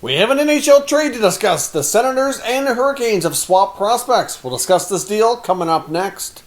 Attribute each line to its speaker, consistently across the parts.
Speaker 1: We have an NHL trade to discuss. The Senators and the Hurricanes have swapped prospects. We'll discuss this deal coming up next.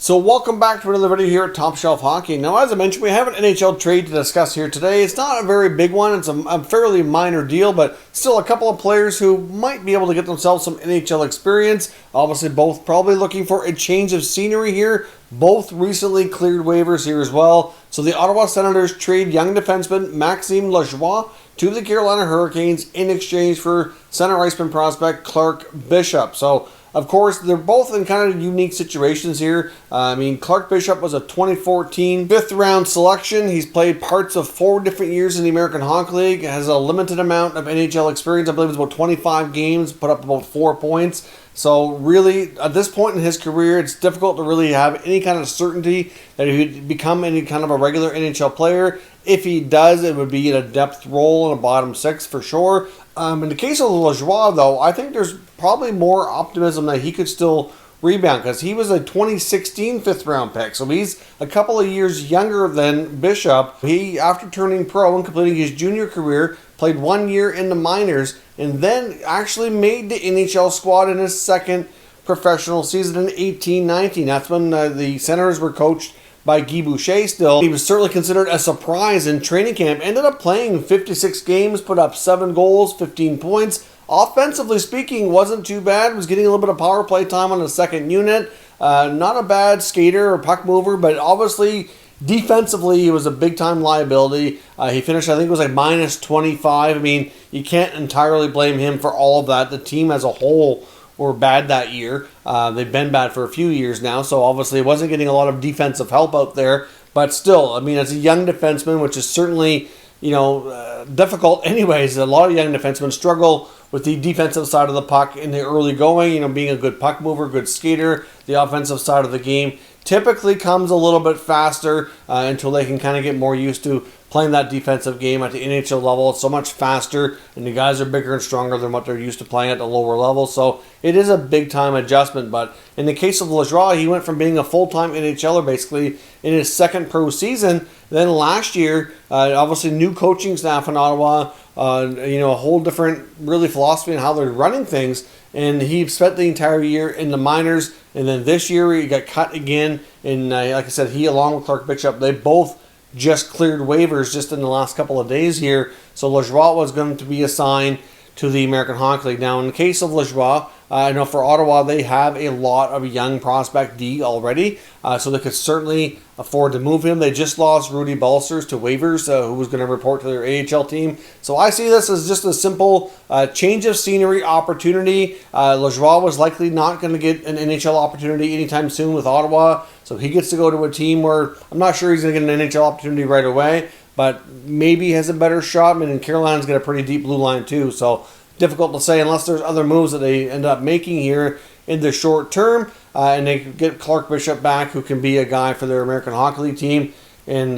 Speaker 1: So welcome back to another video here at Top Shelf Hockey. Now, as I mentioned, we have an NHL trade to discuss here today. It's not a very big one. It's a fairly minor deal, but still a couple of players who might be able to get themselves some NHL experience. Obviously, both probably looking for a change of scenery here. Both recently cleared waivers here as well. So the Ottawa Senators trade young defenseman Maxime Lajoie to the Carolina Hurricanes in exchange for center iceman prospect Clark Bishop. So of course, they're both in kind of unique situations here. Clark Bishop was a 2014 fifth-round selection. He's played parts of 4 different years in the American Hockey League, has a limited amount of NHL experience. I believe it's about 25 games, put up about 4 points. So really, at this point in his career, it's difficult to really have any kind of certainty that he would become any kind of a regular NHL player. If he does, it would be in a depth role in a bottom 6 for sure. In the case of Lajoie, though, I think there's probably more optimism that he could still rebound because he was a 2016 fifth-round pick. So he's a couple of years younger than Bishop. He, after turning pro and completing his junior career, played 1 year in the minors and then actually made the NHL squad in his second professional season in 18-19. That's when the Senators were coached by Guy Boucher still. He was certainly considered a surprise in training camp. Ended up playing 56 games, put up 7 goals, 15 points. Offensively speaking, wasn't too bad. Was getting a little bit of power play time on the second unit. Not a bad skater or puck mover, but obviously defensively he was a big-time liability. He finished, I think it was like minus 25. I mean, you can't entirely blame him for all of that. The team as a whole were bad that year. They've been bad for a few years now, so obviously it wasn't getting a lot of defensive help out there. But still, I mean, as a young defenseman, which is certainly, difficult anyways. A lot of young defensemen struggle with the defensive side of the puck in the early going, being a good puck mover, good skater. The offensive side of the game typically comes a little bit faster until they can kind of get more used to playing that defensive game at the NHL level. It's so much faster, and the guys are bigger and stronger than what they're used to playing at the lower level. So it is a big-time adjustment. But in the case of Lajoie, he went from being a full-time NHLer basically in his second pro season. Then last year, obviously new coaching staff in Ottawa, a whole different really philosophy on how they're running things. And he spent the entire year in the minors. And then this year he got cut again. And like I said, he along with Clark Bishop, they both just cleared waivers just in the last couple of days here. So Lajoie was going to be assigned to the American Hockey League. Now, in the case of Lajoie, I know for Ottawa, they have a lot of young prospect D already, so they could certainly afford to move him. They just lost Rudy Balcers to waivers, who was going to report to their AHL team. So I see this as just a simple change of scenery opportunity. Lajoie was likely not going to get an NHL opportunity anytime soon with Ottawa, so he gets to go to a team where I'm not sure he's going to get an NHL opportunity right away, but maybe he has a better shot. I mean, and Carolina's got a pretty deep blue line too, so difficult to say unless there's other moves that they end up making here in the short term. And they could get Clark Bishop back, who can be a guy for their American Hockey League team. And,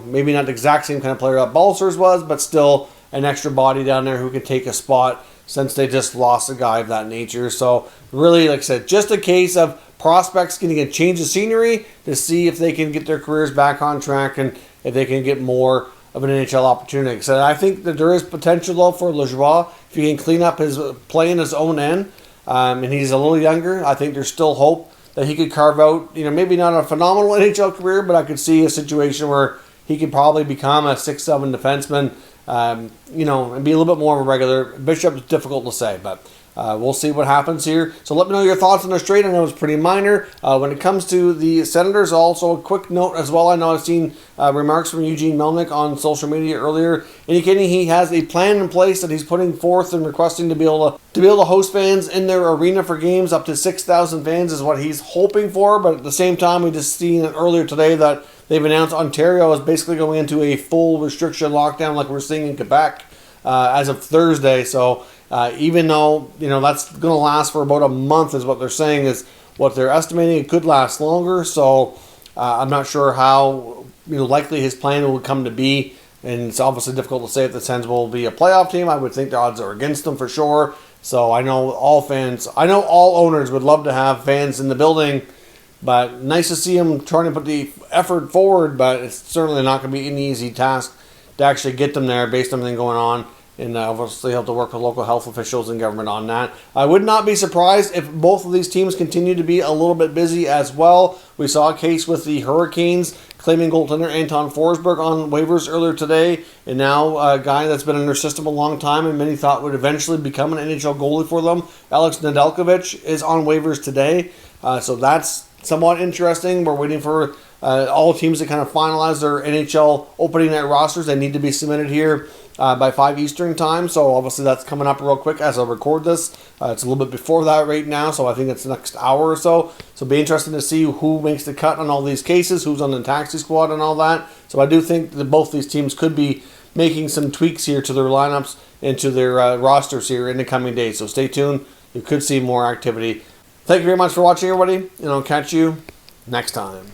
Speaker 1: maybe not the exact same kind of player that Balcers was, but still an extra body down there who can take a spot since they just lost a guy of that nature. So really, like I said, just a case of prospects getting a change of scenery to see if they can get their careers back on track and if they can get more of an NHL opportunity. So I think that there is potential though for Lajoie if he can clean up his play in his own end, and he's a little younger. I think there's still hope that he could carve out, maybe not a phenomenal NHL career, but I could see a situation where he could probably become a 6'7" defenseman, and be a little bit more of a regular. Bishop is difficult to say, but we'll see what happens here. So let me know your thoughts on this trade. I know it's pretty minor. When it comes to the Senators, also a quick note as well. I know I've seen remarks from Eugene Melnyk on social media earlier indicating he has a plan in place that he's putting forth and requesting to be able to host fans in their arena for games. Up to 6,000 fans is what he's hoping for. But at the same time, we just seen earlier today that they've announced Ontario is basically going into a full restriction lockdown like we're seeing in Quebec as of Thursday. So even though that's going to last for about a month is what they're saying is what they're estimating. It could last longer. So I'm not sure how likely his plan will come to be. And it's obviously difficult to say if the Sens will be a playoff team. I would think the odds are against them for sure. So I know all owners would love to have fans in the building, but nice to see them trying to put the effort forward, but it's certainly not going to be an easy task to actually get them there based on everything going on. And obviously have to work with local health officials and government on that. I would not be surprised if both of these teams continue to be a little bit busy as well. We saw a case with the Hurricanes claiming goaltender Anton Forsberg on waivers earlier today, and now a guy that's been in their system a long time and many thought would eventually become an NHL goalie for them, Alex Nedeljkovic, is on waivers today. So that's somewhat interesting. We're waiting for all teams to kind of finalize their NHL opening night rosters. They need to be submitted here by 5 Eastern time, so obviously that's coming up real quick as I record this. It's a little bit before that right now, so I think it's the next hour or so. So it'll be interesting to see who makes the cut on all these cases, who's on the taxi squad and all that. So I do think that both these teams could be making some tweaks here to their lineups and to their rosters here in the coming days. So stay tuned. You could see more activity. Thank you very much for watching, everybody, and I'll catch you next time.